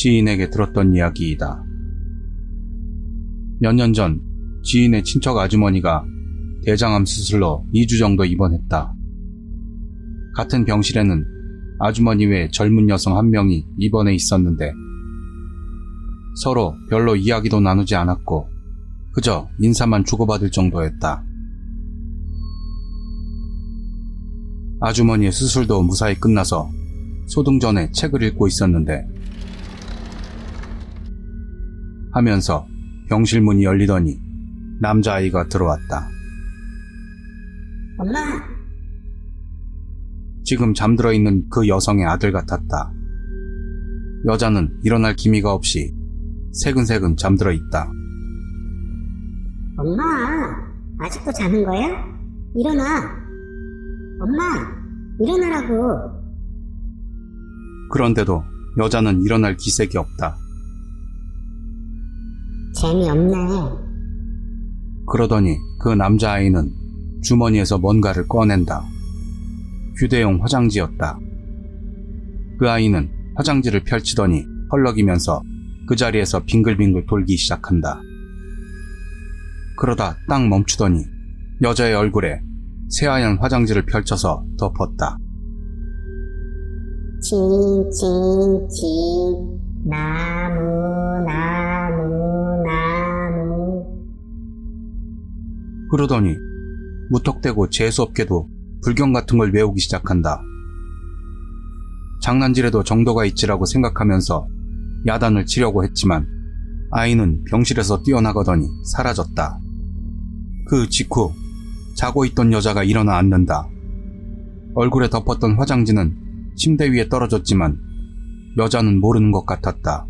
지인에게 들었던 이야기이다. 몇 년 전 지인의 친척 아주머니가 대장암 수술로 2주 정도 입원했다. 같은 병실에는 아주머니 외 젊은 여성 한 명이 입원해 있었는데 서로 별로 이야기도 나누지 않았고 그저 인사만 주고받을 정도였다. 아주머니의 수술도 무사히 끝나서 소등 전에 책을 읽고 있었는데 하면서 병실 문이 열리더니 남자아이가 들어왔다. 엄마! 지금 잠들어 있는 그 여성의 아들 같았다. 여자는 일어날 기미가 없이 새근새근 잠들어 있다. 엄마! 아직도 자는 거야? 일어나! 엄마! 일어나라고! 그런데도 여자는 일어날 기색이 없다. 재미없네. 그러더니 그 남자아이는 주머니에서 뭔가를 꺼낸다. 휴대용 화장지였다. 그 아이는 화장지를 펼치더니 헐럭이면서 그 자리에서 빙글빙글 돌기 시작한다. 그러다 딱 멈추더니 여자의 얼굴에 새하얀 화장지를 펼쳐서 덮었다. 칭칭칭 나무 그러더니 무턱대고 재수없게도 불경 같은 걸 외우기 시작한다. 장난질에도 정도가 있지라고 생각하면서 야단을 치려고 했지만 아이는 병실에서 뛰어나가더니 사라졌다. 그 직후 자고 있던 여자가 일어나 앉는다. 얼굴에 덮었던 화장지는 침대 위에 떨어졌지만 여자는 모르는 것 같았다.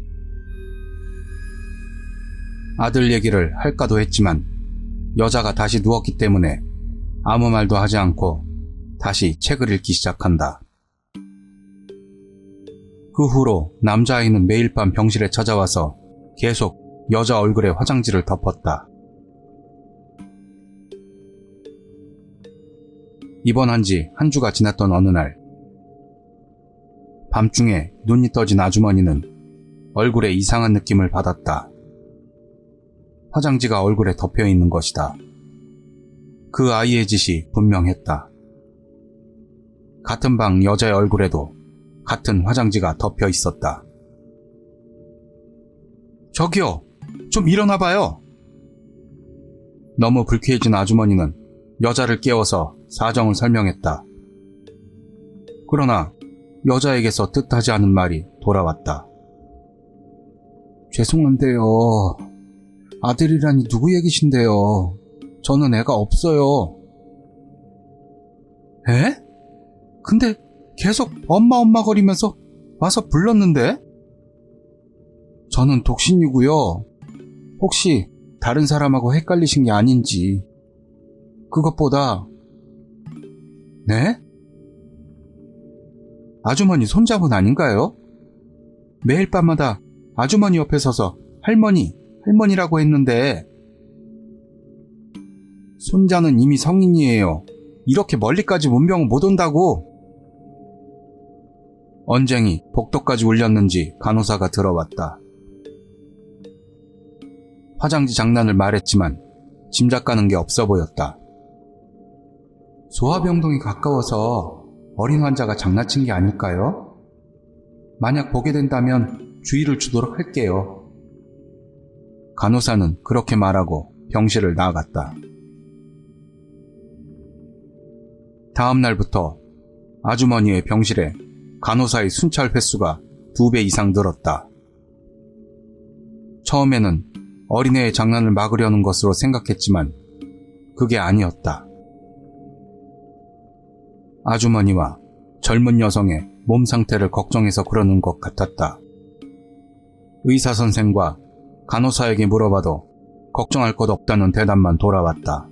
아들 얘기를 할까도 했지만 여자가 다시 누웠기 때문에 아무 말도 하지 않고 다시 책을 읽기 시작한다. 그 후로 남자아이는 매일 밤 병실에 찾아와서 계속 여자 얼굴에 화장지를 덮었다. 입원한 지 한 주가 지났던 어느 날 밤중에 눈이 떠진 아주머니는 얼굴에 이상한 느낌을 받았다. 화장지가 얼굴에 덮여 있는 것이다. 그 아이의 짓이 분명했다. 같은 방 여자의 얼굴에도 같은 화장지가 덮여 있었다. 저기요, 좀 일어나봐요. 너무 불쾌해진 아주머니는 여자를 깨워서 사정을 설명했다. 그러나 여자에게서 뜻하지 않은 말이 돌아왔다. 죄송한데요. 아들이라니 누구 얘기신데요. 저는 애가 없어요. 에? 근데 계속 엄마 거리면서 와서 불렀는데? 저는 독신이고요. 혹시 다른 사람하고 헷갈리신 게 아닌지. 그것보다 네? 아주머니 손자분 아닌가요? 매일 밤마다 아주머니 옆에 서서 할머니라고 했는데 손자는 이미 성인이에요. 이렇게 멀리까지 문병은 못 온다고. 언쟁이 복도까지 울렸는지 간호사가 들어왔다. 화장지 장난을 말했지만 짐작 가는 게 없어 보였다. 소아병동이 가까워서 어린 환자가 장난친 게 아닐까요? 만약 보게 된다면 주의를 주도록 할게요. 간호사는 그렇게 말하고 병실을 나아갔다. 다음 날부터 아주머니의 병실에 간호사의 순찰 횟수가 2배 이상 늘었다. 처음에는 어린애의 장난을 막으려는 것으로 생각했지만 그게 아니었다. 아주머니와 젊은 여성의 몸 상태를 걱정해서 그러는 것 같았다. 의사 선생과 간호사에게 물어봐도 걱정할 것 없다는 대답만 돌아왔다.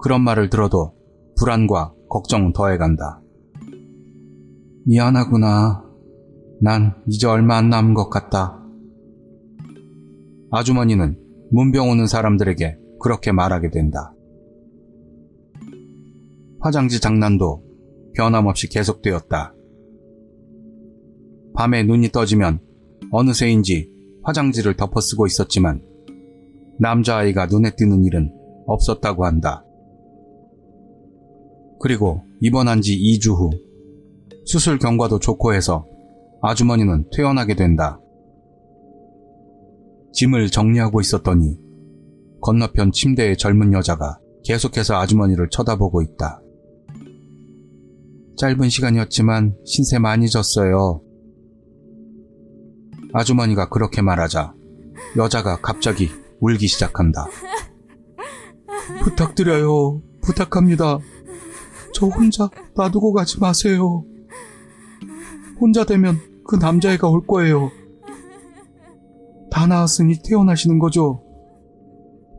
그런 말을 들어도 불안과 걱정은 더해간다. 미안하구나. 난 이제 얼마 안 남은 것 같다. 아주머니는 문병 오는 사람들에게 그렇게 말하게 된다. 화장지 장난도 변함없이 계속되었다. 밤에 눈이 떠지면 어느새인지 화장지를 덮어쓰고 있었지만 남자아이가 눈에 띄는 일은 없었다고 한다. 그리고 입원한 지 2주 후 수술 경과도 좋고 해서 아주머니는 퇴원하게 된다. 짐을 정리하고 있었더니 건너편 침대의 젊은 여자가 계속해서 아주머니를 쳐다보고 있다. 짧은 시간이었지만 신세 많이 졌어요. 아주머니가 그렇게 말하자 여자가 갑자기 울기 시작한다. 부탁드려요. 부탁합니다. 저 혼자 놔두고 가지 마세요. 혼자 되면 그 남자애가 올 거예요. 다 나았으니 퇴원하시는 거죠?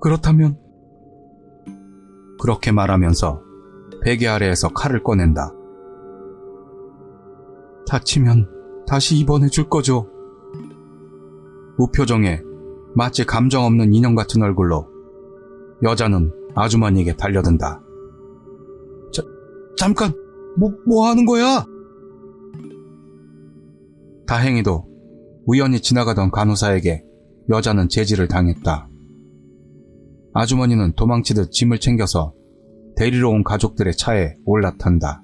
그렇다면. 그렇게 말하면서 베개 아래에서 칼을 꺼낸다. 다치면 다시 입원해 줄 거죠? 무표정에 마치 감정 없는 인형 같은 얼굴로 여자는 아주머니에게 달려든다. 잠깐! 뭐 하는 거야? 다행히도 우연히 지나가던 간호사에게 여자는 제지를 당했다. 아주머니는 도망치듯 짐을 챙겨서 데리러 온 가족들의 차에 올라탄다.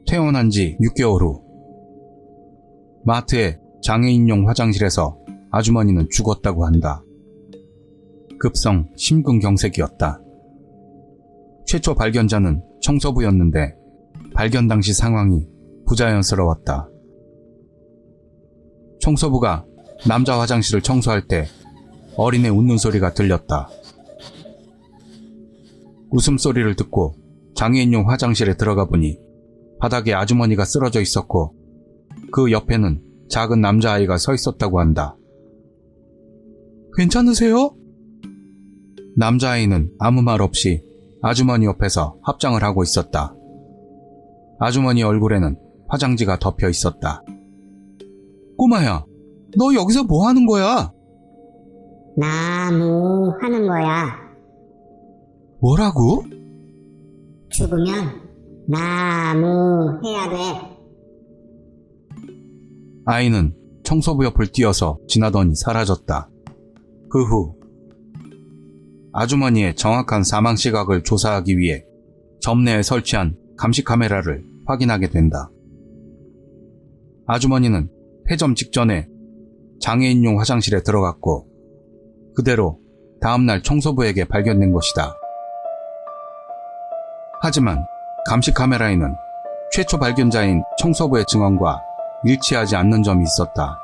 퇴원한 지 6개월 후 마트의 장애인용 화장실에서 아주머니는 죽었다고 한다. 급성 심근경색이었다. 최초 발견자는 청소부였는데 발견 당시 상황이 부자연스러웠다. 청소부가 남자 화장실을 청소할 때 어린애 웃는 소리가 들렸다. 웃음소리를 듣고 장애인용 화장실에 들어가 보니 바닥에 아주머니가 쓰러져 있었고 그 옆에는 작은 남자아이가 서 있었다고 한다. 괜찮으세요? 남자아이는 아무 말 없이 아주머니 옆에서 합장을 하고 있었다. 아주머니 얼굴에는 화장지가 덮여 있었다. 꼬마야, 너 여기서 뭐 하는 거야? 나무 하는 거야. 뭐라고? 죽으면 나무 해야 돼. 아이는 청소부 옆을 뛰어서 지나더니 사라졌다. 그 후 아주머니의 정확한 사망 시각을 조사하기 위해 점내에 설치한 감시 카메라를 확인하게 된다. 아주머니는 폐점 직전에 장애인용 화장실에 들어갔고 그대로 다음날 청소부에게 발견된 것이다. 하지만 감시 카메라에는 최초 발견자인 청소부의 증언과 일치하지 않는 점이 있었다.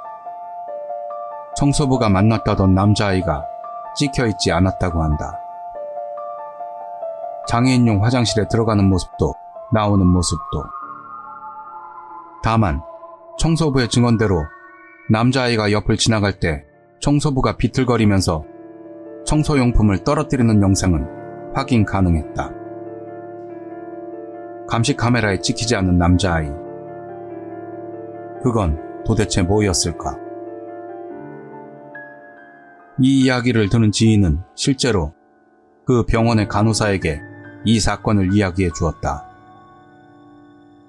청소부가 만났다던 남자아이가 찍혀있지 않았다고 한다. 장애인용 화장실에 들어가는 모습도 나오는 모습도. 다만 청소부의 증언대로 남자아이가 옆을 지나갈 때 청소부가 비틀거리면서 청소용품을 떨어뜨리는 영상은 확인 가능했다. 감시 카메라에 찍히지 않은 남자아이. 그건 도대체 뭐였을까? 이 이야기를 들은 지인은 실제로 그 병원의 간호사에게 이 사건을 이야기해 주었다.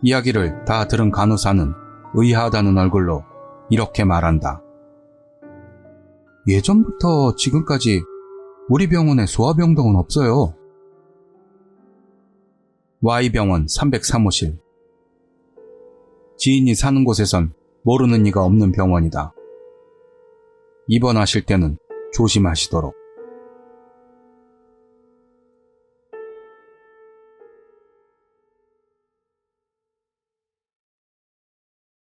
이야기를 다 들은 간호사는 의아하다는 얼굴로 이렇게 말한다. 예전부터 지금까지 우리 병원에 소아병동은 없어요. Y병원 303호실. 지인이 사는 곳에선 모르는 이가 없는 병원이다. 입원하실 때는 조심하시도록.